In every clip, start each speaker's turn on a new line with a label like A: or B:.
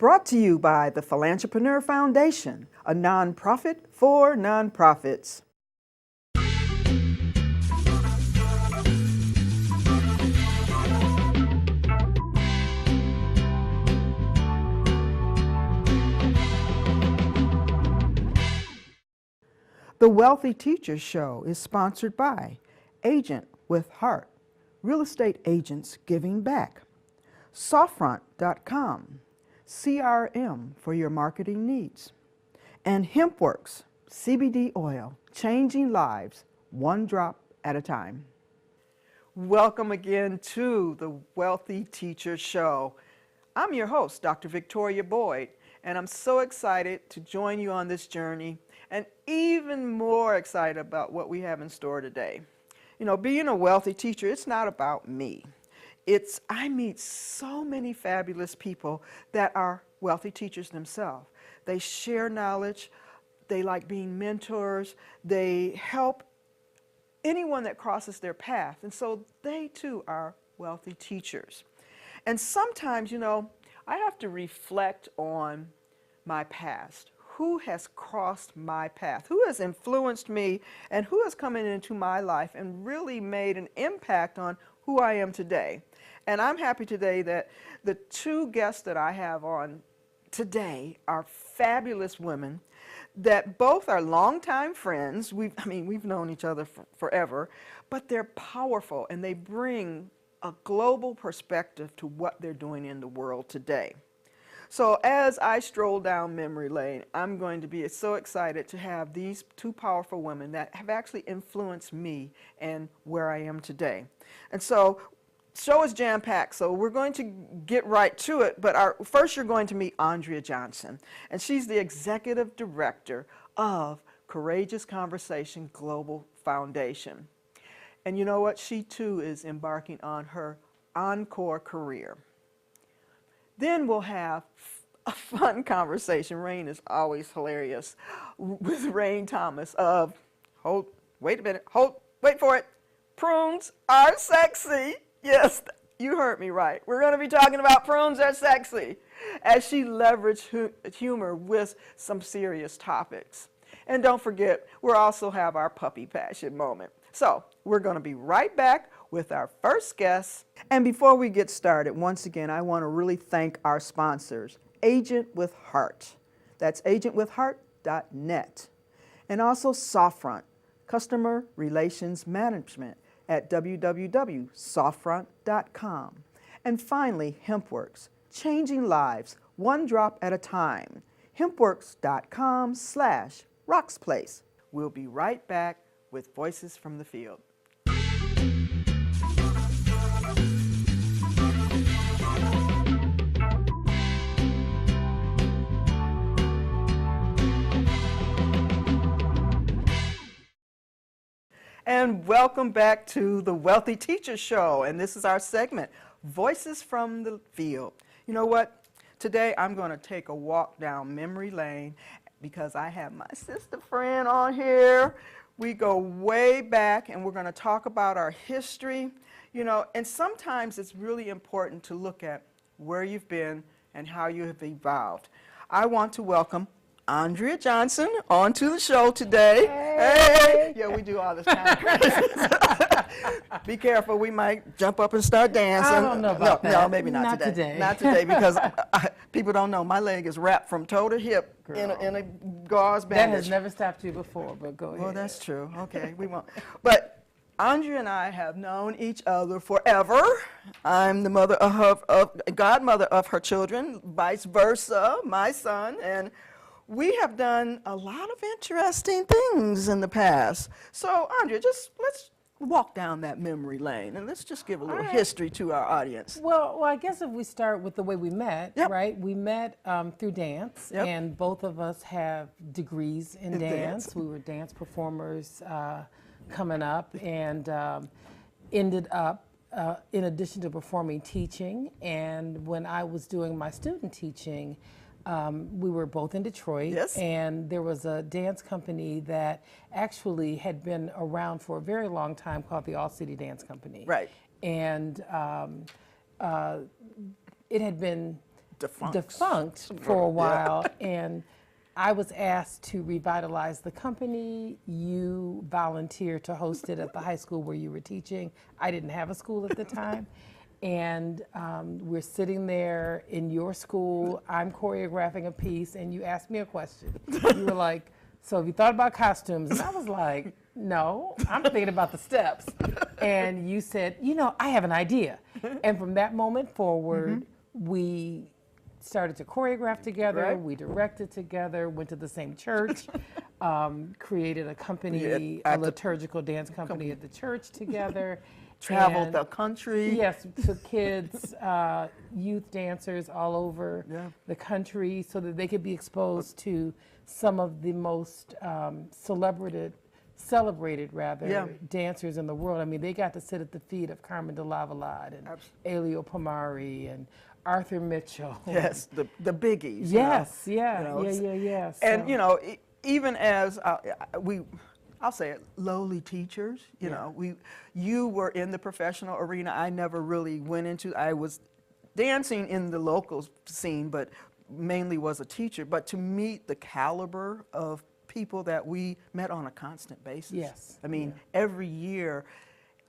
A: Brought to you by the Philanthropreneur Foundation, a nonprofit for nonprofits. The Wealthy Teachers Show is sponsored by Agent with Heart, Real Estate Agents Giving Back, Softfront.com, CRM for your marketing needs, and HempWorks, CBD oil, changing lives one drop at a time. Welcome again to the Wealthy Teachers Show. I'm your host, Dr. Victoria Boyd, and I'm so excited to join you on this journey and even more excited about what we have in store today. You know, being a wealthy teacher, it's not about me. I meet so many fabulous people that are wealthy teachers themselves. They share knowledge, they like being mentors, they help anyone that crosses their path, and so they too are wealthy teachers. And sometimes, you know, I have to reflect on my past. Who has crossed my path? Who has influenced me, and who has come into my life and really made an impact on who I am today? And I'm happy today that the two guests that I have on today are fabulous women that both are longtime friends. We've known each other forever, but they're powerful and they bring a global perspective to what they're doing in the world today. So as I stroll down memory lane, I'm going to be so excited to have these two powerful women that have actually influenced me and where I am today. And so show is jam-packed, so we're going to get right to it, but first you're going to meet Andrea Johnson, and she's the Executive Director of Courageous Conversation Global Foundation. And you know what? She too is embarking on her encore career. Then we'll have a fun conversation. Rain is always hilarious with Rain Thomas of, wait for it, Prunes Are Sexy. Yes, you heard me right. We're going to be talking about Prunes Are Sexy as she leveraged humor with some serious topics. And don't forget, we'll also have our puppy passion moment. So we're going to be right back with our first guest. And before we get started, once again, I want to really thank our sponsors, Agent with Heart. That's agentwithheart.net. And also Softfront, Customer Relations Management at www.softfront.com. And finally, HempWorks, changing lives one drop at a time. HempWorks.com/RoxPlace. We'll be right back with Voices from the Field. And welcome back to the Wealthy Teachers Show. And this is our segment, Voices from the Field. You know what? Today I'm going to take a walk down memory lane because I have my sister friend on here. We go way back and we're going to talk about our history. You know, and sometimes it's really important to look at where you've been and how you have evolved. I want to welcome Andrea Johnson onto the show today. Hey. Yeah, we do all this kind of crazy. Be careful, we might jump up and start dancing.
B: I don't know about that.
A: No, maybe not today. Not today, because people don't know. My leg is wrapped from toe to hip in a gauze bandage.
B: That has never stopped you before, but go ahead.
A: Well, that's true. Okay, we won't. But Andrea and I have known each other forever. I'm the godmother of her children, vice versa, my son, and we have done a lot of interesting things in the past. So, Andrea, let's walk down that memory lane and let's just give a little history to our audience.
B: Well, I guess if we start with the way we met,
A: Yep.
B: right? We met through dance,
A: Yep.
B: and both of us have degrees in dance. We were dance performers coming up, and ended up, in addition to performing, teaching. And when I was doing my student teaching, we were both in Detroit,
A: Yes.
B: and there was a dance company that actually had been around for a very long time called the All City Dance Company.
A: Right.
B: And it had been defunct for a while, and I was asked to revitalize the company. You volunteered to host it at the high school where you were teaching. I didn't have a school at the time. And we're sitting there in your school. I'm choreographing a piece, and you asked me a question. You were like, so have you thought about costumes? And I was like, no, I'm thinking about the steps. And you said, you know, I have an idea. And from that moment forward, we started to choreograph together,
A: Right.
B: we directed together, went to the same church, created a company,
A: Yeah,
B: a liturgical dance company at the church together.
A: Traveled
B: And
A: the country.
B: yes, took kids, youth dancers all over
A: Yeah.
B: the country so that they could be exposed to some of the most celebrated
A: Yeah.
B: dancers in the world. I mean, they got to sit at the feet of Carmen de Lavalade and Elio Pomari and Arthur Mitchell.
A: Yes, the biggies. you know.
B: Yes, yeah,
A: you know,
B: yeah.
A: And
B: So-
A: you know, even as I'll say it, lowly teachers. You
B: Yeah.
A: know, you were in the professional arena. I never really went into. I was dancing in the local scene, but mainly was a teacher. But to meet the caliber of people that we met on a constant basis.
B: Yes,
A: I mean, every year.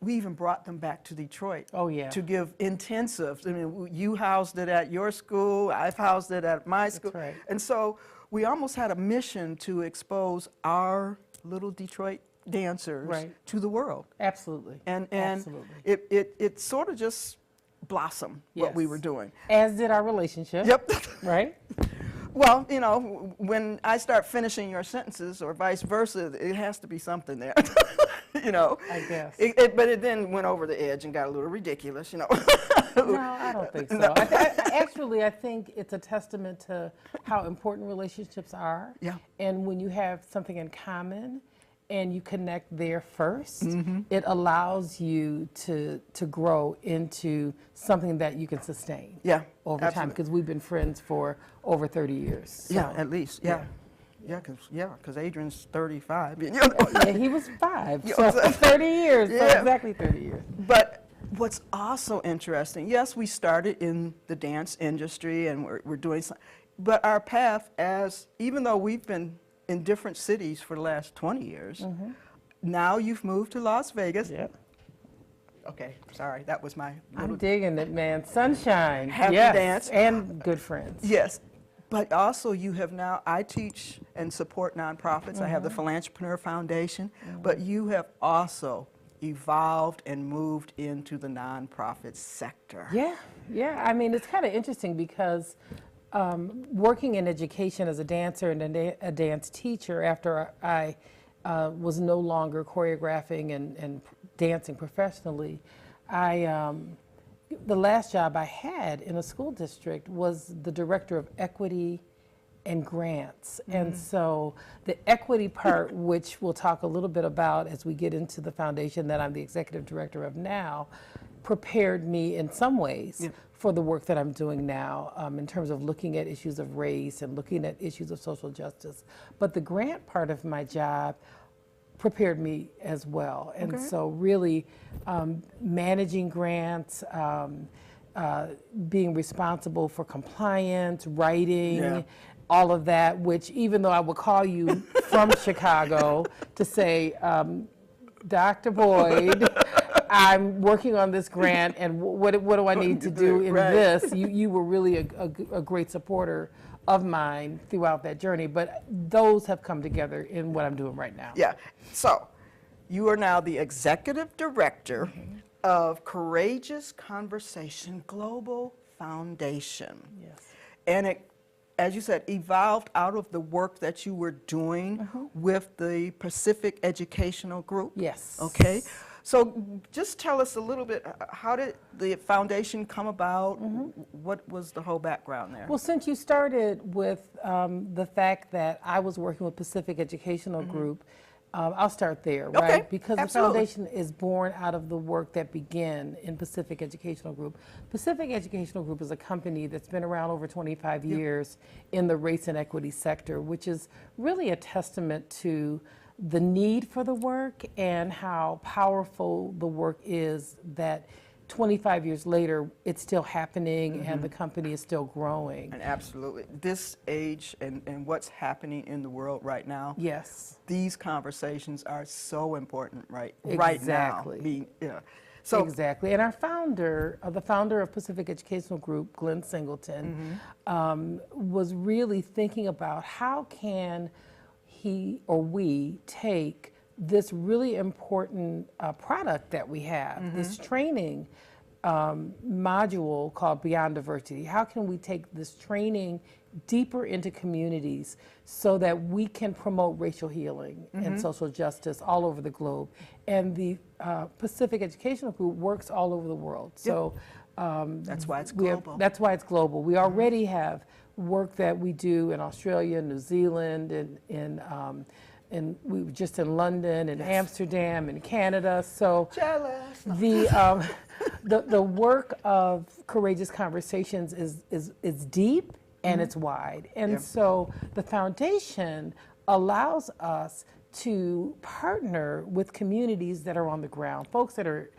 A: We even brought them back to Detroit.
B: Oh, yeah.
A: To give intensives. I mean, you housed it at your school. I've housed it at my school.
B: right.
A: And so we almost had a mission to expose our little Detroit dancers
B: Right.
A: to the world.
B: Absolutely.
A: And
B: Absolutely.
A: it sort of just blossomed what we
B: Yes.
A: were doing.
B: As did our relationship.
A: Yep.
B: Right?
A: Well, you know, when I start finishing your sentences or vice versa, it has to be something there. You know,
B: I guess.
A: But it then went over the edge and got a little ridiculous, you know.
B: No, I don't think so.
A: No.
B: Actually, I think it's a testament to how important relationships are.
A: Yeah.
B: And when you have something in common and you connect there first,
A: Mm-hmm.
B: it allows you to grow into something that you can sustain
A: Yeah,
B: over time.
A: absolutely.
B: Because we've been friends for over 30 years. So.
A: Yeah, at least, yeah. Yeah, because Adrian's 35. You know?
B: Yeah, he was 5,
A: Yeah,
B: so
A: exactly.
B: 30 years, so
A: Yeah.
B: exactly 30 years.
A: But what's also interesting, yes, we started in the dance industry and we're doing some, but our path even though we've been in different cities for the last 20 years, now you've moved to Las Vegas.
B: Yep.
A: Okay, sorry, that was my
B: I'm
A: little,
B: digging it, man. Sunshine.
A: Happy
B: yes.
A: dance.
B: And good friends.
A: yes. But also you have now, I teach and support nonprofits. I have the Philanthropreneur Foundation, but you have also evolved and moved into the nonprofit sector.
B: Yeah. I mean, it's kind of interesting because working in education as a dancer and a dance teacher after I was no longer choreographing and dancing professionally, the last job I had in a school district was the director of equity and grants. And so the equity part, which we'll talk a little bit about as we get into the foundation that I'm the executive director of now, prepared me in some ways for the work that I'm doing now in terms of looking at issues of race and looking at issues of social justice. But the grant part of my job prepared me as well. And so really managing grants, being responsible for compliance, writing,
A: Yeah.
B: all of that, which even though I would call you from Chicago to say, Dr. Boyd, I'm working on this grant and what do I need to do in
A: Right.
B: this? You were really a great supporter of mine throughout that journey, but those have come together in what I'm doing right now.
A: Yeah. So, you are now the executive director of Courageous Conversation Global Foundation.
B: Yes.
A: And it, as you said, evolved out of the work that you were doing with the Pacific Educational Group.
B: Yes.
A: Okay. So just tell us a little bit, how did the foundation come about? What was the whole background there?
B: Well, since you started with the fact that I was working with Pacific Educational Group, I'll start there, right?
A: Okay,
B: Because
A: absolutely.
B: the foundation is born out of the work that began in Pacific Educational Group. Pacific Educational Group is a company that's been around over 25 years in the race and equity sector, which is really a testament to the need for the work and how powerful the work is that 25 years later, it's still happening and the company is still growing.
A: And absolutely. This age and what's happening in the world right now,
B: Yes.
A: these conversations are so important right
B: Exactly.
A: now. Yeah. So,
B: Exactly. And our founder, the founder of Pacific Educational Group, Glenn Singleton, was really thinking about how can he or we take this really important product that we have, this training module called Beyond Diversity. How can we take this training deeper into communities so that we can promote racial healing and social justice all over the globe? And the Pacific Educational Group works all over the world. So
A: that's why it's global.
B: That's why it's global. We already have work that we do in Australia, New Zealand, and we were just in London and Amsterdam and Canada. So
A: Jealous.
B: the work of Courageous Conversations is deep and it's wide. And so the foundation allows us to partner with communities that are on the ground, folks that are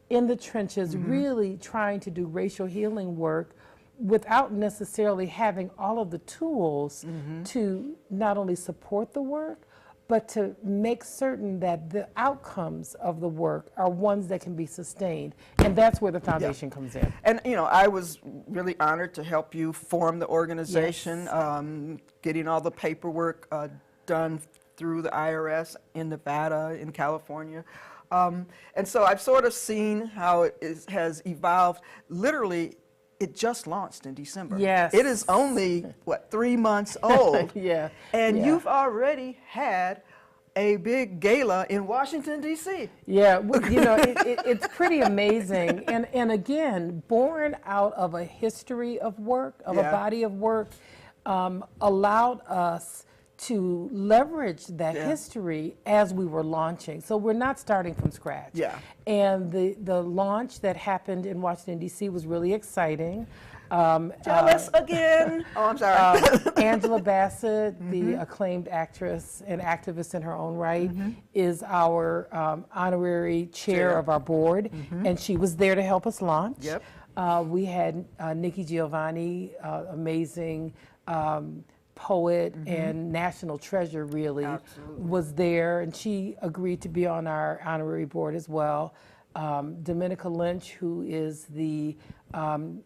B: in the trenches really trying to do racial healing work without necessarily having all of the tools to not only support the work, but to make certain that the outcomes of the work are ones that can be sustained. And that's where the foundation comes in.
A: And, you know, I was really honored to help you form the organization, getting all the paperwork done through the IRS in Nevada, in California. And so I've sort of seen how it has evolved. Literally, it just launched in December.
B: Yes.
A: It is only, what, 3 months old?
B: Yeah.
A: And
B: Yeah.
A: you've already had a big gala in Washington, D.C.
B: Yeah, you know, it's pretty amazing. And again, born out of a history of work, of a body of work, allowed us to leverage that history as we were launching. So we're not starting from scratch.
A: Yeah.
B: And the launch that happened in Washington, D.C. was really exciting.
A: Jealous again. Oh, I'm sorry.
B: Angela Bassett, the acclaimed actress and activist in her own right, is our honorary chair of our board, and she was there to help us launch.
A: Yep.
B: We had Nikki Giovanni, amazing poet and national treasure, really, was there, and she agreed to be on our honorary board as well. Dominica Lynch, who is the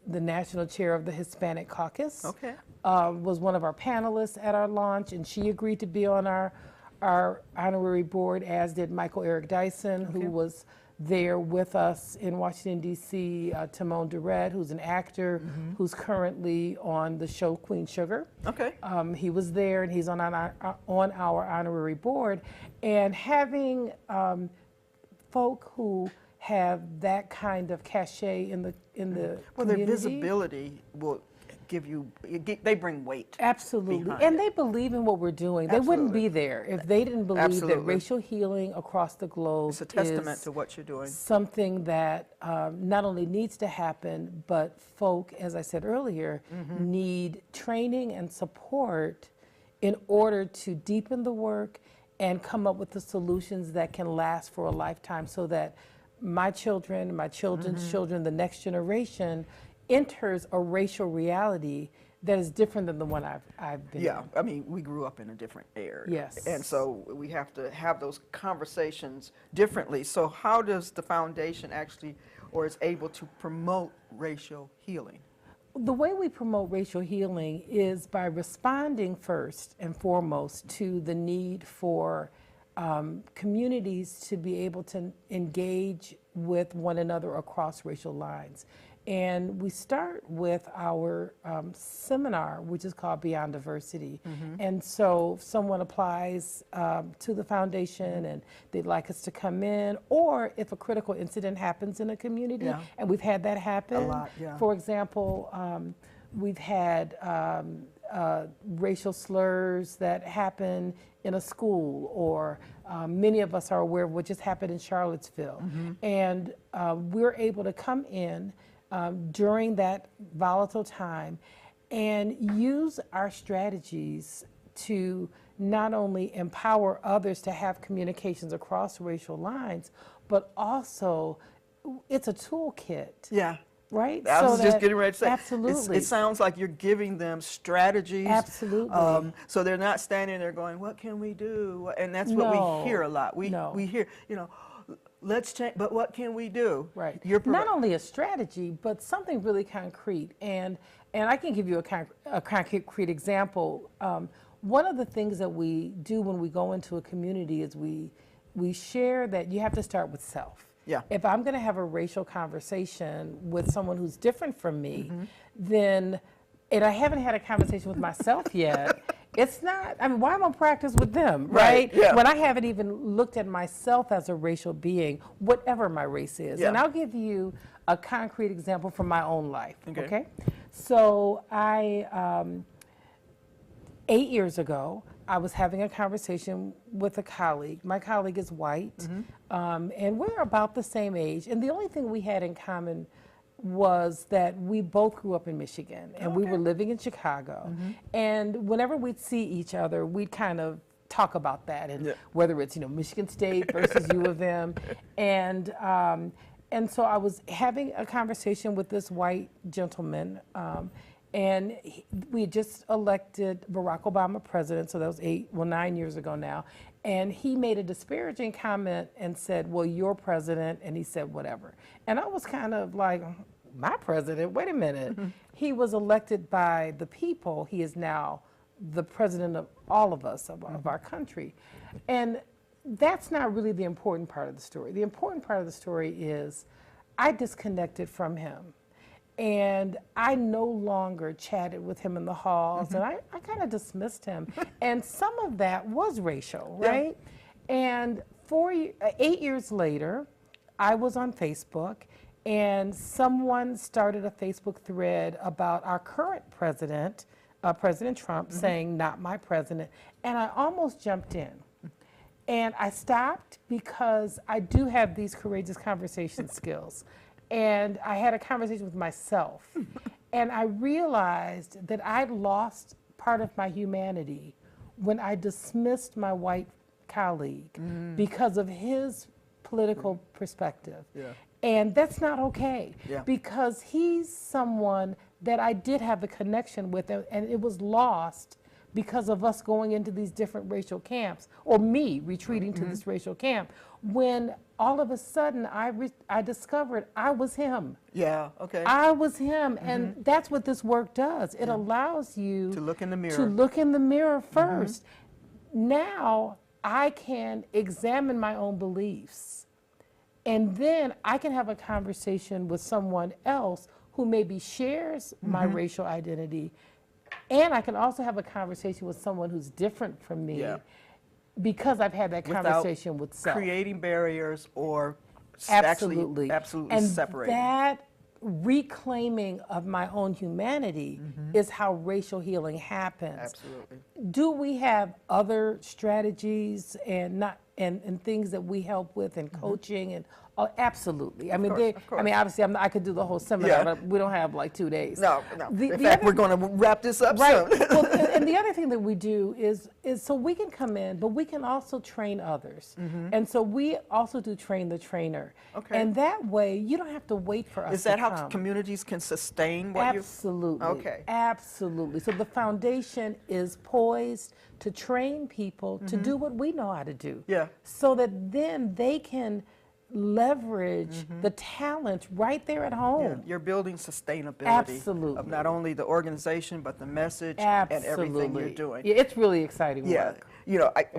B: national chair of the Hispanic Caucus, was one of our panelists at our launch, and she agreed to be on our honorary board, as did Michael Eric Dyson, who was there with us in Washington, D.C., Timon Durrett, who's an actor who's currently on the show Queen Sugar. He was there, and he's on our honorary board. And having folk who have that kind of cachet in the
A: Well,
B: community.
A: their visibility will give you, they bring weight.
B: Absolutely.
A: behind
B: And
A: it.
B: they believe in what we're doing. They wouldn't be there if they didn't believe that
A: Absolutely.
B: racial healing across the globe
A: It's a testament
B: is
A: to what you're doing.
B: something that not only needs to happen, but folk, as I said earlier, need training and support in order to deepen the work and come up with the solutions that can last for a lifetime, so that my children, my children's children, the next generation enters a racial reality that is different than the one I've been in.
A: I mean, we grew up in a different era.
B: Yes.
A: And so we have to have those conversations differently. So how does the foundation actually, or is able to promote racial healing?
B: The way we promote racial healing is by responding first and foremost to the need for communities to be able to engage with one another across racial lines. And we start with our seminar, which is called Beyond Diversity. And so if someone applies to the foundation and they'd like us to come in, or if a critical incident happens in a community, and we've had that happen.
A: A lot,
B: For example, we've had racial slurs that happen in a school, or many of us are aware of what just happened in Charlottesville. And we're able to come in during that volatile time and use our strategies to not only empower others to have communications across racial lines, but also it's a toolkit.
A: Yeah.
B: Right?
A: I was
B: So
A: just
B: that-
A: getting ready to say.
B: Absolutely.
A: It sounds like you're giving them strategies.
B: Absolutely.
A: So they're not standing there going, "What can we do?" And that's what
B: No.
A: we hear a lot. We hear, let's change, but what can we do?
B: Right.
A: You're
B: Not only a strategy, but something really concrete. And I can give you a concrete example. One of the things that we do when we go into a community is we share that you have to start with self.
A: Yeah.
B: If I'm going to have a racial conversation with someone who's different from me, then, and I haven't had a conversation with myself yet, it's not, I mean, why am I practice with them, right?
A: Yeah.
B: When I haven't even looked at myself as a racial being, whatever my race is.
A: Yeah.
B: And I'll give you a concrete example from my own life,
A: Okay.
B: okay? So 8 years ago, I was having a conversation with a colleague. My colleague is white, and we're about the same age. And the only thing we had in common was that we both grew up in Michigan, and we were living in Chicago. And whenever we'd see each other, we'd kind of talk about that, and whether it's Michigan State versus U of M, and so I was having a conversation with this white gentleman. And we had just elected Barack Obama president, so that was 9 years ago now. And he made a disparaging comment and said, "Well, you're president," and he said, "Whatever." And I was kind of like, "My president? Wait a minute." He was elected by the people. He is now the president of all of us, of our country. And that's not really the important part of the story. The important part of the story is I disconnected from him. And I no longer chatted with him in the halls, and I kind of dismissed him. And some of that was racial, right? And 8 years later, I was on Facebook, and someone started a Facebook thread about our current president, President Trump, saying, "Not my president." And I almost jumped in. And I stopped because I do have these courageous conversation skills. And I had a conversation with myself, and I realized that I'd lost part of my humanity when I dismissed my white colleague because of his political perspective. And that's not okay, because he's someone that I did have a connection with, and it was lost because of us going into these different racial camps, or me retreating to this racial camp, when all of a sudden I discovered I was him.
A: Yeah, okay.
B: I was him, and that's what this work does. It allows you
A: To look in the mirror.
B: To look in the mirror first. Now I can examine my own beliefs, and then I can have a conversation with someone else who maybe shares my racial identity. And I can also have a conversation with someone who's different from me because I've had that conversation with self.
A: Creating barriers or
B: Absolutely.
A: absolutely
B: And
A: separating.
B: that reclaiming of my own humanity is how racial healing happens.
A: Absolutely.
B: Do we have other strategies and things that we help with in coaching and absolutely. I mean,
A: of course.
B: obviously, I could do the whole seminar,
A: Yeah.
B: but we don't have like 2 days.
A: No.
B: The
A: In fact,
B: other-
A: we're going to wrap this up
B: Right.
A: soon.
B: Well, and the other thing that we do is so we can come in, but we can also train others. And so we also do train the trainer.
A: Okay.
B: And that way, you don't have to wait for us
A: Is that
B: to
A: how
B: come.
A: communities can sustain what you?
B: Absolutely.
A: Okay.
B: Absolutely. So the foundation is poised to train people to do what we know how to do.
A: Yeah.
B: So that then they can leverage the talent right there at home.
A: You're building sustainability
B: Absolutely.
A: of not only the organization but the message
B: Absolutely.
A: and everything you're doing.
B: Yeah, it's really exciting work.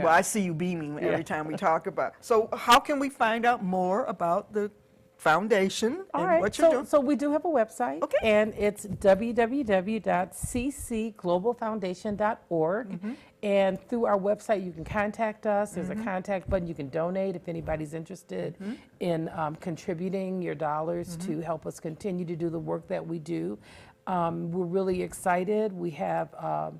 A: I see you beaming every time we talk about. So how can we find out more about the foundation
B: All
A: and
B: right,
A: what you're doing?
B: so we do have a website,
A: Okay.
B: and it's www.ccglobalfoundation.org. And through our website, you can contact us. There's a contact button. You can donate if anybody's interested in contributing your dollars to help us continue to do the work that we do. We're really excited. We have a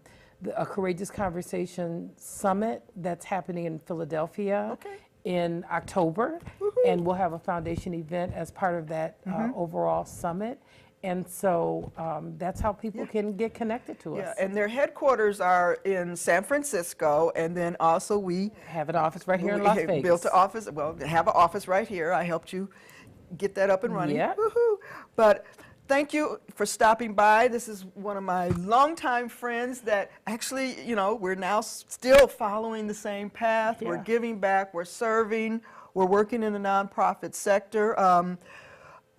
B: Courageous Conversation Summit that's happening in Philadelphia in October, and we'll have a foundation event as part of that overall summit. And so that's how people can get connected to us.
A: Yeah, and their headquarters are in San Francisco, and then also we
B: Have an office right here in Las Vegas.
A: built an office. Well, they have an office right here. I helped you get that up and running.
B: Yep.
A: Woohoo. But thank you for stopping by. This is one of my longtime friends that actually, we're now still following the same path.
B: Yeah.
A: We're giving back, we're serving, we're working in the nonprofit sector.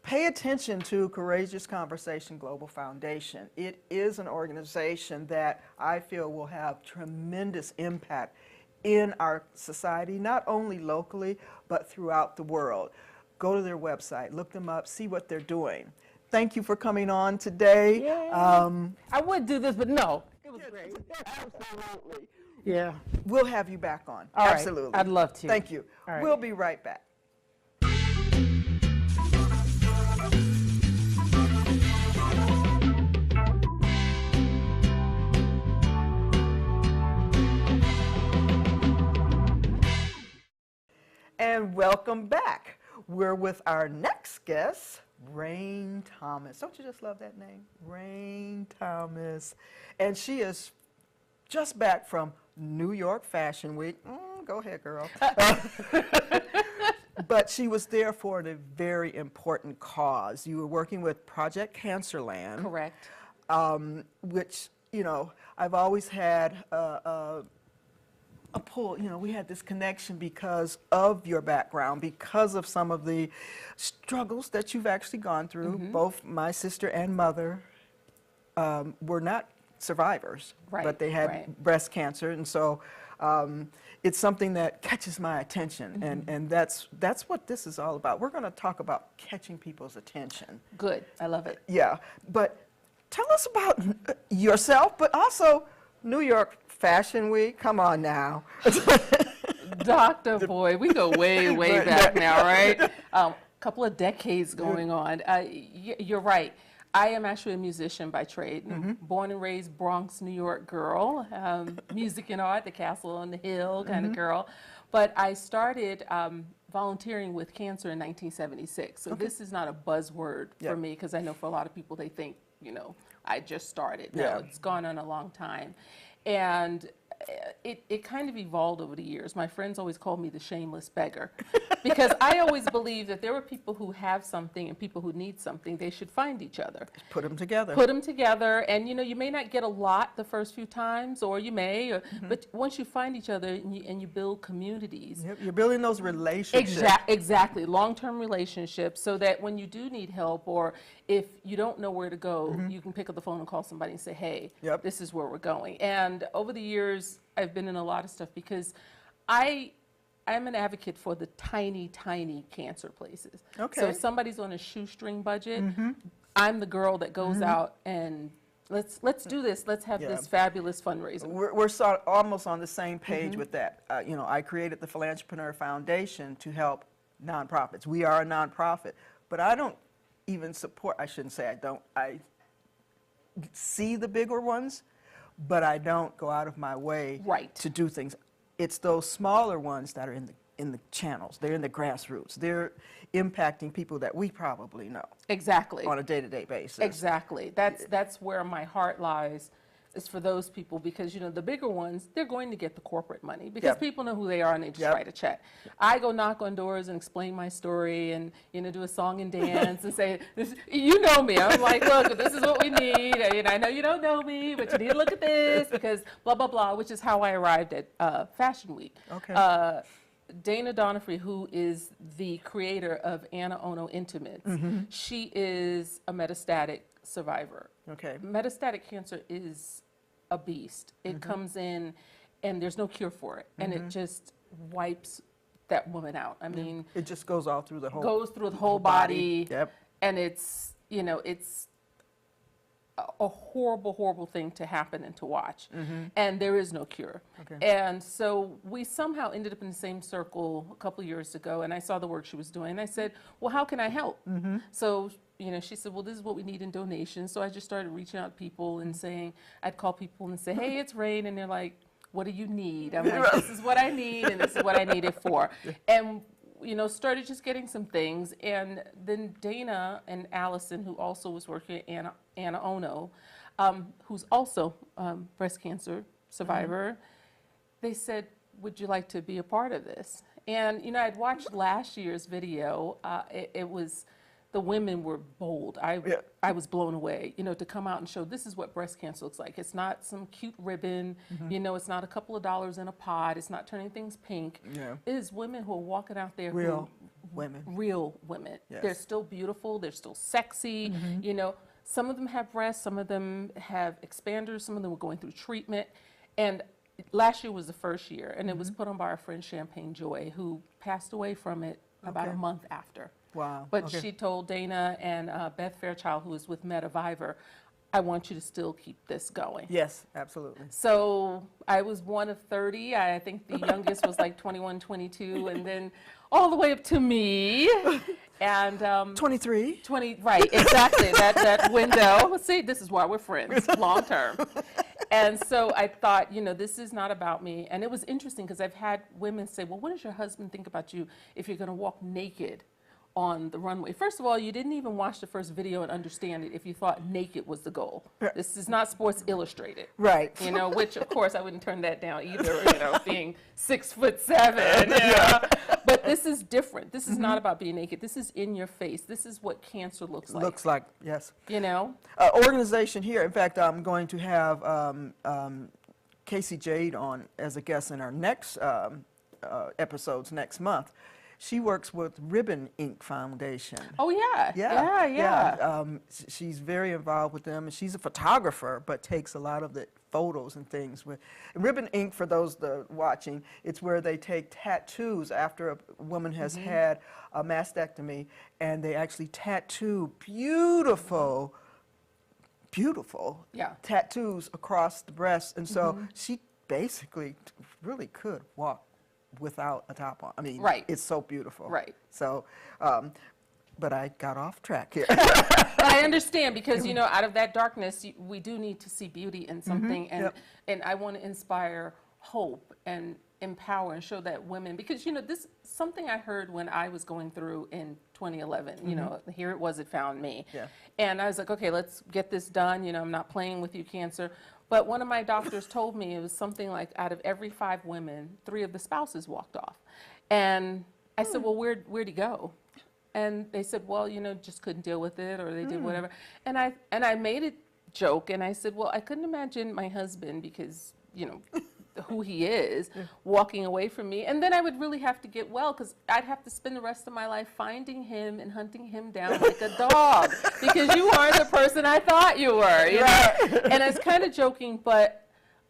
A: Pay attention to Courageous Conversation Global Foundation. It is an organization that I feel will have tremendous impact in our society, not only locally, but throughout the world. Go to their website, look them up, see what they're doing. Thank you for coming on today.
B: Yay. I would do this, but no. It was great.
A: Absolutely.
B: Yeah.
A: We'll have you back on.
B: All right.
A: Absolutely.
B: I'd love to.
A: Thank you.
B: All right.
A: We'll be right back. And welcome back. We're with our next guest, Rain Thomas. Don't you just love that name? Rain Thomas. And she is just back from New York Fashion Week. Go ahead, girl. But she was there for a very important cause. You were working with Project Cancerland.
B: Correct.
A: Which, I've always had a pull, we had this connection because of your background, because of some of the struggles that you've actually gone through. Both my sister and mother were not survivors, but they had breast cancer, and so it's something that catches my attention, and that's what this is all about. We're going to talk about catching people's attention.
B: Good. I love it.
A: Yeah, but tell us about yourself, but also New York Fashion Week. Come on now.
B: Dr. Boyd, we go way, way back now, right? Couple of decades going on. You're right. I am actually a musician by trade. Born and raised Bronx, New York girl. Music and art, the castle on the hill kind of girl. But I started volunteering with cancer in 1976. So this is not a buzzword for me, because I know for a lot of people they think, I just started. No, it's gone on a long time. And it kind of evolved over the years. My friends always called me the shameless beggar, because I always believed that there were people who have something and people who need something. They should find each other.
A: Put them together.
B: Put them together, and you may not get a lot the first few times, or you may, but once you find each other and you build communities.
A: Yep, you're building those relationships.
B: Exactly, long-term relationships, so that when you do need help, or if you don't know where to go, you can pick up the phone and call somebody and say, hey, this is where we're going. And over the years, I've been in a lot of stuff because I'm an advocate for the tiny, tiny cancer places.
A: Okay.
B: So if somebody's on a shoestring budget, I'm the girl that goes out and let's do this. Let's have this fabulous fundraiser.
A: We're almost on the same page with that. I created the Philanthropreneur Foundation to help nonprofits. We are a nonprofit, but I don't even support, I shouldn't say I don't, I see the bigger ones, but I don't go out of my way to do things. It's those smaller ones that are in the channels. They're in the grassroots. They're impacting people that we probably know.
B: Exactly.
A: On a day-to-day basis.
B: Exactly. That's where my heart lies, is for those people, because the bigger ones, they're going to get the corporate money because people know who they are and they just write a check. I go knock on doors and explain my story and do a song and dance and say, you know me. I'm like, look, this is what we need. And I know you don't know me, but you need to look at this because blah blah blah, which is how I arrived at Fashion Week.
A: Okay.
B: Dana Donofree, who is the creator of Anna Ono Intimates, she is a metastatic survivor.
A: Okay.
B: Metastatic cancer is a beast. It comes in and there's no cure for it, and it just wipes that woman out. I mean,
A: it just goes all through the whole
B: body.
A: Yep.
B: And it's it's a horrible, horrible thing to happen and to watch. And there is no cure.
A: Okay.
B: And so we somehow ended up in the same circle a couple of years ago, and I saw the work she was doing, and I said, well, how can I help? So she said, well, this is what we need in donations. So I just started reaching out to people and saying, I'd call people and say, hey, it's Rain. And they're like, what do you need? I'm like, this is what I need, and this is what I need it for. And, started just getting some things. And then Dana and Allison, who also was working at Anna Ono, who's also breast cancer survivor, they said, would you like to be a part of this?
C: And, you know, I'd watched last year's video. It was, the women were bold. I was blown away, you know, to come out and show this is what breast cancer looks like. It's not some cute ribbon, you know, it's not a couple of dollars in a pot. It's not turning things pink.
A: Yeah.
C: It is women who are walking out there
A: Real women.
C: real women.
A: Yes.
C: They're still beautiful, they're still sexy, you know. Some of them have breasts, some of them have expanders, some of them were going through treatment. And last year was the first year, and it was put on by our friend Champagne Joy, who passed away from it about a month after.
A: Wow.
C: But
A: okay.
C: she told Dana and Beth Fairchild, who was with MetaViver, I want you to still keep this going.
A: Yes, absolutely.
C: So I was one of 30. I think the youngest was like 21, 22, and then all the way up to me. And
A: 23.
C: 20, right, exactly, that window. See, this is why we're friends, long term. And so I thought, you know, this is not about me. And it was interesting because I've had women say, well, what does your husband think about you if you're going to walk naked on the runway? First of all, you didn't even watch the first video and understand it if you thought naked was the goal. This is not Sports Illustrated.
A: Right.
C: You know, which of course I wouldn't turn that down either, you know, being 6'7", you know. But this is different. This is not about being naked. This is in your face. This is what cancer looks like.
A: Looks like, yes.
C: You know?
A: Organization here, in fact, I'm going to have Casey Jade on as a guest in our next episodes next month. She works with Ribbon Ink Foundation.
C: Oh, yeah. Yeah.
A: She's very involved with them, and she's a photographer, but takes a lot of the photos and things. With Ribbon Ink, for those watching, it's where they take tattoos after a woman has had a mastectomy, and they actually tattoo beautiful tattoos across the breast. And so she basically really could walk without a top on. I mean, it's so beautiful.
C: Right.
A: So, but I got off track here.
C: But I understand because, you know, out of that darkness, we do need to see beauty in something. And, and I want to inspire hope and empower and show that women, because, you know, this something I heard when I was going through in 2011, you know, here it was, it found me.
A: Yeah.
C: And I was like, okay, let's get this done. You know, I'm not playing with you, cancer. But one of my doctors told me it was something like out of every 5 women, 3 of the spouses walked off. And I said, well, where'd he go? And they said, well, you know, just couldn't deal with it, or they did whatever. And I made a joke, and I said, well, I couldn't imagine my husband, because, you know, who he is, walking away from me. And then I would really have to get well, because I'd have to spend the rest of my life finding him and hunting him down like a dog, because you aren't the person I thought you were. You know? And I was kind of joking, but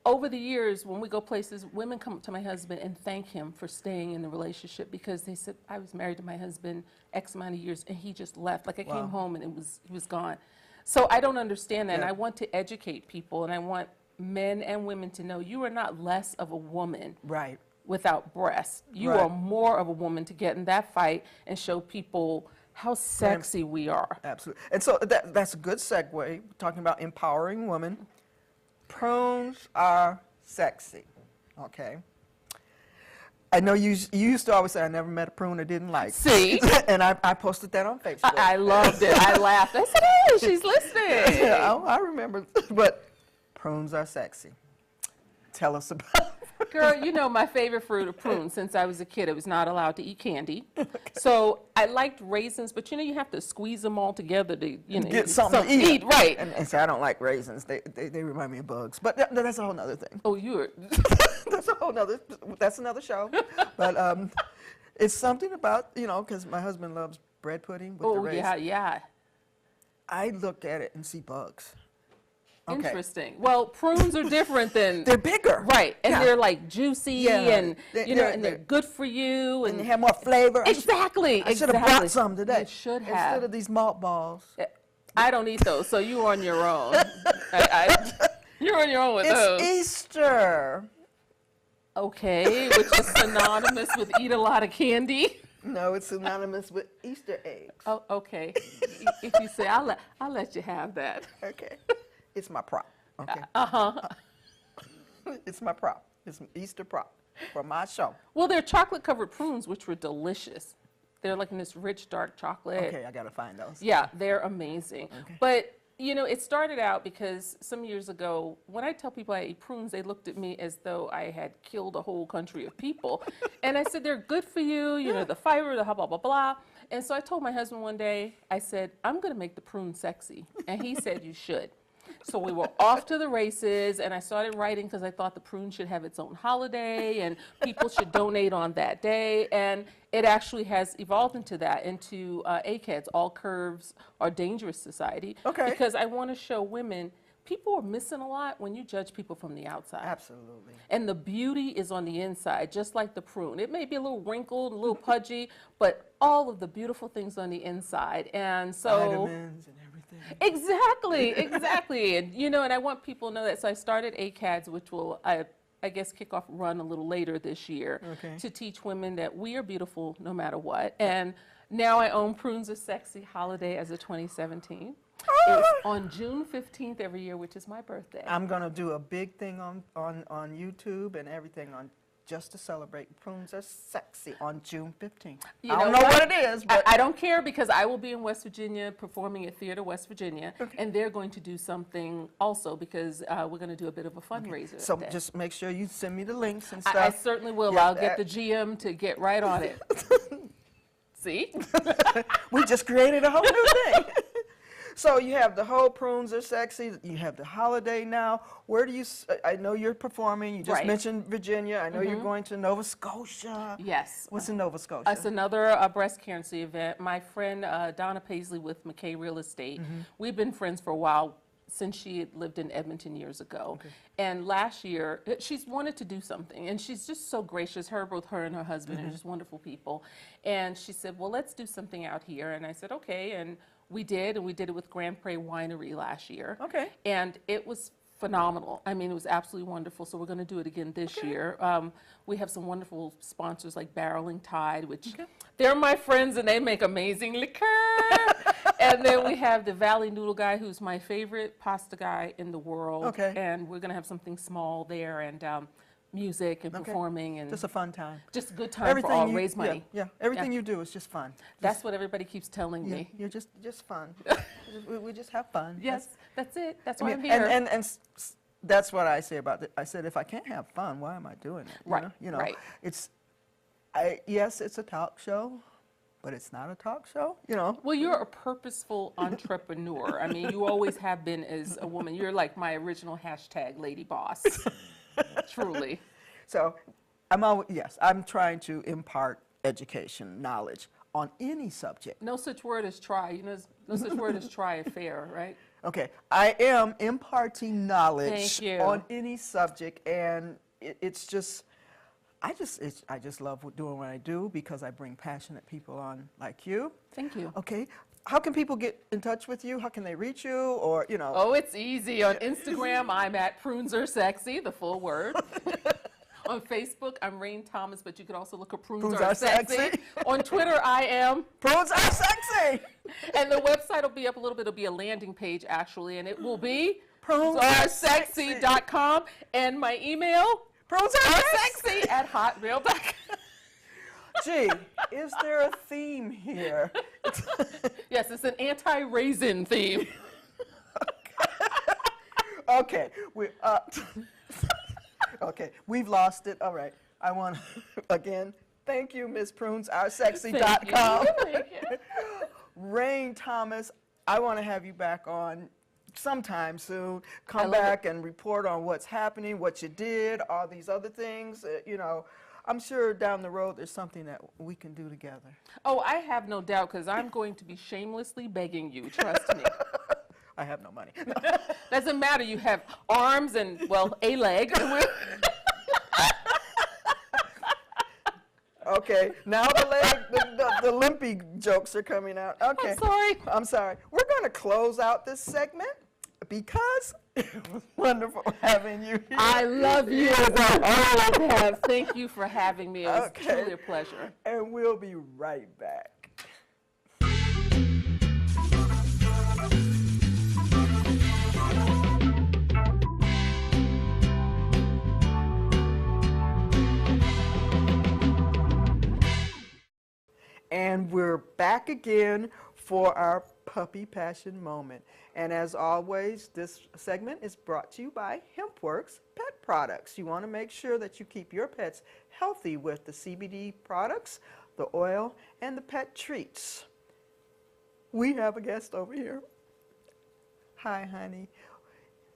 C: over the years, when we go places, women come up to my husband and thank him for staying in the relationship, because they said, I was married to my husband X amount of years, and he just left. Like, I came home and he was gone. So I don't understand that, and I want to educate people, and I want men and women to know you are not less of a woman without breasts. You are more of a woman to get in that fight and show people how sexy we are.
A: Absolutely. And so that's a good segue, talking about empowering women. Prunes are sexy, okay? I know you used to always say, I never met a prune I didn't like.
C: See?
A: And I posted that on Facebook.
C: I loved it. I laughed. I said, hey, she's listening.
A: Yeah, I remember. But prunes are sexy. Tell us about it.
C: Girl, you know my favorite fruit of prunes. Since I was a kid, I was not allowed to eat candy. So I liked raisins, but you know, you have to squeeze them all together to, you know,
A: get something to eat.
C: Right.
A: And so I don't like raisins. They remind me of bugs. But that's a whole nother thing.
C: Oh, you're...
A: That's another show. But it's something about, you know, because my husband loves bread pudding with the raisins.
C: Oh, yeah.
A: I look at it and see bugs. Okay.
C: Interesting. Well, prunes are different than...
A: They're bigger.
C: Right. And they're like juicy and, you know, and they're good for you.
A: And they have more flavor.
C: Exactly.
A: I should have brought some today.
C: You should have.
A: Instead of these malt balls.
C: I don't eat those, so you're on your own. You're on your own with those.
A: It's Easter.
C: Okay, which is synonymous with eat a lot of candy.
A: No, it's synonymous with Easter eggs.
C: Oh, okay. If you say, I'll let you have that.
A: Okay. It's my prop. Okay.
C: Uh-huh.
A: It's my prop. It's an Easter prop for my show.
C: Well, they're chocolate-covered prunes, which were delicious. They're like in this rich, dark chocolate.
A: Okay, I got to find those.
C: Yeah, they're amazing.
A: Okay.
C: But You know, it started out because some years ago, when I tell people I eat prunes, they looked at me as though I had killed a whole country of people. And I said, they're good for you, you know, the fiber, the blah, blah, blah. And so I told my husband one day, I said, I'm going to make the prune sexy. And he said, you should. So we were off to the races, and I started writing because I thought the prune should have its own holiday and people should donate on that day. And it actually has evolved into that, into ACADS, All Curves Are Dangerous Society.
A: Okay.
C: Because I want to show women, people are missing a lot when you judge people from the outside.
A: Absolutely.
C: And the beauty is on the inside, just like the prune. It may be a little wrinkled, a little pudgy, but all of the beautiful things on the inside. And so
A: Vitamins and everything.
C: Exactly. And you know, and I want people to know that. So I started ACADS, which will, I guess, kick off run a little later this year,
A: Okay.
C: to teach women that we are beautiful no matter what. And now I own Prunes Are Sexy Holiday as of 2017. It's on June 15th every year, which is my birthday.
A: I'm going to do a big thing on YouTube and everything on just to celebrate Prunes Are Sexy on June 15th.
C: You
A: I don't
C: know
A: know
C: what?
A: what it is, but
C: I don't care because I will be in West Virginia performing at Theater West Virginia, and they're going to do something also because we're going to do a bit of a fundraiser.
A: so
C: that day.
A: just make sure you send me the links and
C: I
A: stuff.
C: certainly will.
A: Yeah,
C: I'll get the GM to get right on it. See?
A: We just created a whole new thing. So you have the whole Prunes Are Sexy. You have the holiday now. Where do you? I know you're performing. You just
C: Right.
A: mentioned Virginia. I know you're going to Nova Scotia.
C: Yes.
A: What's in Nova Scotia?
C: It's another breast cancer event. My friend Donna Paisley with McKay Real Estate, we've been friends for a while since she had lived in Edmonton years ago. And last year, she's wanted to do something, and she's just so gracious. Both her and her husband are just wonderful people. And she said, well, let's do something out here. And I said, okay. And we did it with Grand Prairie Winery last year.
A: Okay.
C: And it was phenomenal. I mean, it was absolutely wonderful. So we're going to do it again this year. We have some wonderful sponsors like Barreling Tide, which they're my friends and they make amazing liquor. And then we have the Valley Noodle guy, who's my favorite pasta guy in the world.
A: Okay.
C: And we're going to have something small there, and music and performing, and
A: Just a fun time.
C: just a good time for all, raise money.
A: Yeah, everything you do is just fun.
C: That's what everybody keeps telling
A: Yeah,
C: me.
A: you're just fun. we just have fun.
C: Yes, that's it. That's
A: I
C: why
A: mean,
C: I'm here.
A: and that's what I say about it. I said, if I can't have fun, why am I doing it?
C: Right,
A: You know,
C: right.
A: yes, it's a talk show, but it's not a talk show. You know.
C: Well, you're a purposeful entrepreneur. I mean, you always have been as a woman. You're like my original hashtag lady boss. Truly.
A: So, I'm trying to impart education, knowledge on any subject.
C: No such word as try. You know, no such word as try affair, right?
A: Okay, I am imparting knowledge
C: Thank you.
A: on any subject, and it's just, I just love doing what I do because I bring passionate people on like you.
C: Thank you.
A: Okay, how can people get in touch with you? How can they reach you? Or, you know.
C: Oh, it's easy. On Instagram, I'm at Prunes Are Sexy, the full word. On Facebook, I'm Rain Thomas, but you can also look at Prunes Are Sexy. On Twitter, I am
A: Prunes Are Sexy!
C: And the website will be up a little bit. It'll be a landing page, actually, and it will be
A: PrunesAreSexy.
C: prunesaresexy.com. And my email,
A: PrunesAreSexy!
C: prunesaresexy@hotmail.com.
A: Gee, is there a theme here?
C: Yes, it's an anti-raisin theme.
A: Okay, okay, we've lost it. All right, I want to, again, thank you, Ms. PrunesAreSexy.com.
C: Thank you.
A: Rain Thomas, I want to have you back on sometime soon. Come
C: love
A: back and report on what's happening, what you did, all these other things. You know, I'm sure down the road there's something that we can do together.
C: Oh, I have no doubt, because I'm going to be shamelessly begging you. Trust me.
A: I have no money.
C: Doesn't matter. You have arms and, well, a leg.
A: Okay, now the limpy jokes are coming out. Okay.
C: I'm sorry.
A: I'm sorry. We're going to close out this segment because it was wonderful having you here.
C: I love you as I always have. Thank you for having me. It was
A: Okay.
C: truly a pleasure.
A: And we'll be right back. And we're back again for our Puppy Passion moment. And as always, this segment is brought to you by HempWorks Pet Products. You want to make sure that you keep your pets healthy with the CBD products, the oil, and the pet treats. We have a guest over here. Hi, honey.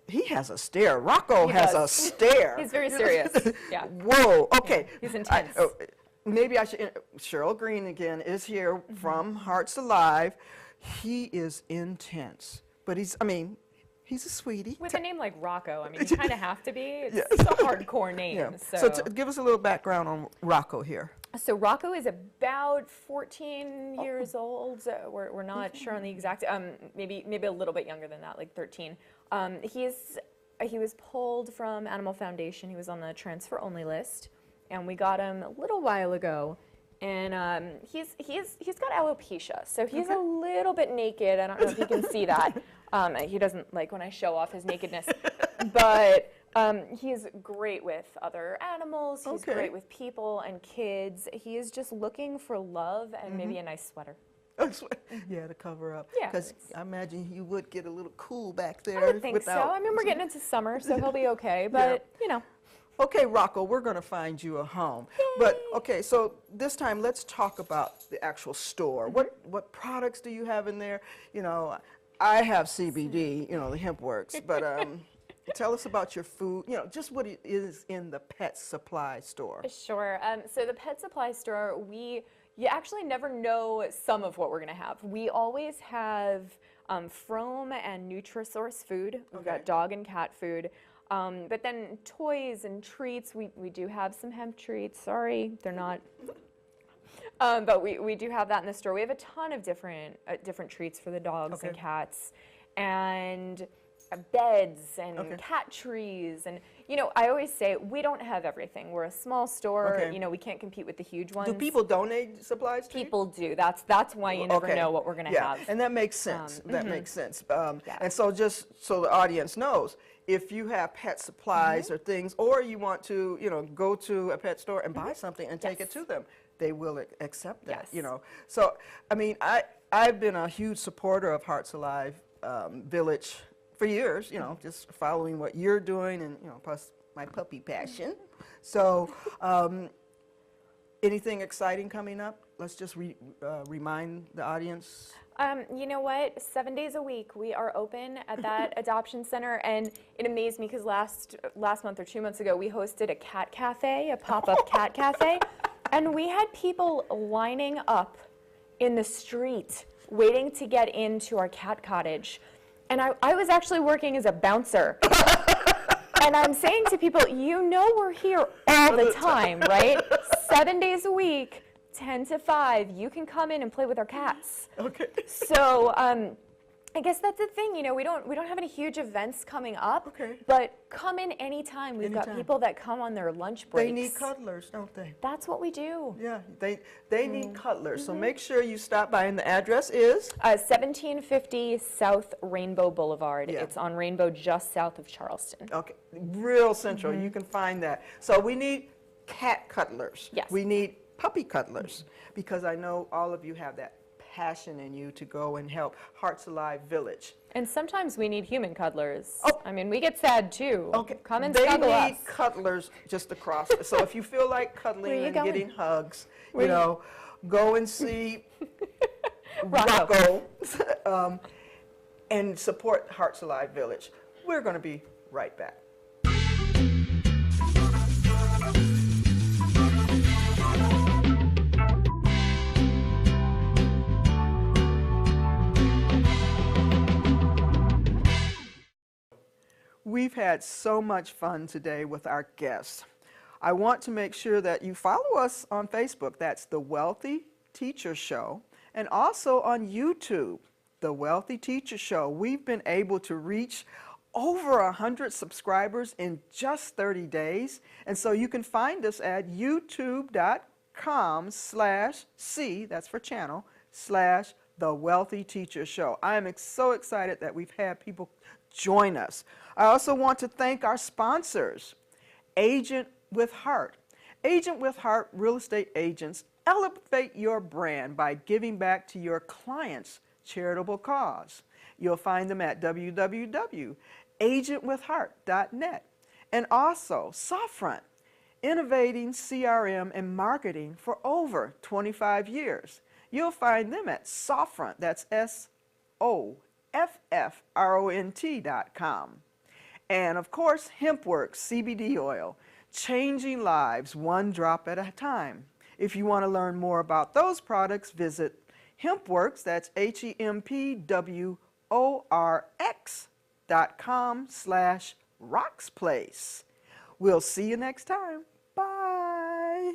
A: He has a stare. Rocco
D: He
A: has a
D: does.
A: stare.
D: He's very serious. Yeah.
A: Whoa. Okay.
D: He's intense.
A: Maybe I should. Cheryl Green again is here from Hearts Alive. He is intense, but he's a sweetie.
D: With a name like Rocco, I mean, you kind of have to be. It's
A: Yes.
D: a hardcore name.
A: Yeah.
D: So,
A: Give us a little background on Rocco here.
D: so Rocco is about 14 years old. We're not sure on the exact. Maybe a little bit younger than that, like 13. He was pulled from Animal Foundation. He was on the transfer only list, and we got him a little while ago. And he's got alopecia, so he's a little bit naked. I don't know if you can see that. He doesn't like when I show off his nakedness, but he's great with other animals. He's
A: Okay.
D: great with people and kids. He is just looking for love and maybe a nice sweater.
A: Yeah, to cover up.
D: Yeah.
A: Because I imagine you would get a little cool back there.
D: I would think so.
A: without-
D: I mean, we're getting into summer, so he'll be okay. But you know,
A: Okay, Rocco, we're going to find you a home. But okay, so this time let's talk about the actual store. What products do you have in there? You know, I have CBD, the HempWorks, but tell us about your food, just what it is in the pet supply store.
D: sure. So the pet supply store, you actually never know some of what we're going to have. We always have Frome and Nutrisource food. We've got dog and cat food. But then toys and treats, we do have some hemp treats. Sorry, they're not. But we do have that in the store. We have a ton of different treats for the dogs and cats, and beds and cat trees. And I always say we don't have everything. We're a small store.
A: Okay.
D: We can't compete with the huge ones.
A: Do people donate supplies to you?
D: People do. That's why you never know what we're going to have.
A: And that makes sense. That makes sense. And so just so the audience knows, if you have pet supplies or things, or you want to, go to a pet store and buy something and take it to them, they will accept that.
D: Yes.
A: So, I mean, I've been a huge supporter of Hearts Alive Village for years. Just following what you're doing, and plus my puppy passion. So, anything exciting coming up? Let's just remind the audience.
D: You know what? 7 days a week we are open at that adoption center, and it amazed me because last month or 2 months ago we hosted a cat cafe, a pop-up cat cafe, and we had people lining up in the street waiting to get into our cat cottage, and I was actually working as a bouncer. And I'm saying to people, we're here all the time, right? 7 days a week. 10 to 5, you can come in and play with our cats.
A: Okay.
D: So I guess that's the thing, we don't have any huge events coming up.
A: Okay.
D: But come in anytime. We've got people that come on their lunch breaks.
A: They need cuddlers, don't they?
D: That's what we do.
A: Yeah, they need cuddlers. So make sure you stop by, and the address is?
D: 1750 South Rainbow Boulevard.
A: Yeah.
D: It's on Rainbow just south of Charleston.
A: Okay, real central. You can find that. So we need cat cuddlers.
D: Yes.
A: We need puppy cuddlers, because I know all of you have that passion in you to go and help Hearts Alive Village.
D: And sometimes we need human cuddlers.
A: Oh.
D: I mean, we get sad too.
A: Okay,
D: Come and
A: they
D: snuggle us.
A: need cuddlers just across. So if you feel like
D: Where
A: cuddling
D: you
A: and
D: going?
A: getting hugs, go and see
D: Rocco.
A: Rocco and support Hearts Alive Village. We're going to be right back. We've had so much fun today with our guests. I want to make sure that you follow us on Facebook. That's The Wealthy Teacher Show. And also on YouTube, The Wealthy Teacher Show. We've been able to reach over 100 subscribers in just 30 days. And so you can find us at youtube.com/C, that's for channel, /The Wealthy Teacher Show. I am so excited that we've had people join us. I also want to thank our sponsors, Agent with Heart. Agent with Heart real estate agents elevate your brand by giving back to your clients charitable cause. You'll find them at www.agentwithheart.net. And also Sofront, innovating CRM and marketing for over 25 years. You'll find them at Sofront, that's SOFFRONT.com. And of course, HempWorks CBD oil, changing lives one drop at a time. If you want to learn more about those products, visit HempWorks, that's HempWorks.com/RoxPlace. We'll see you next time. Bye.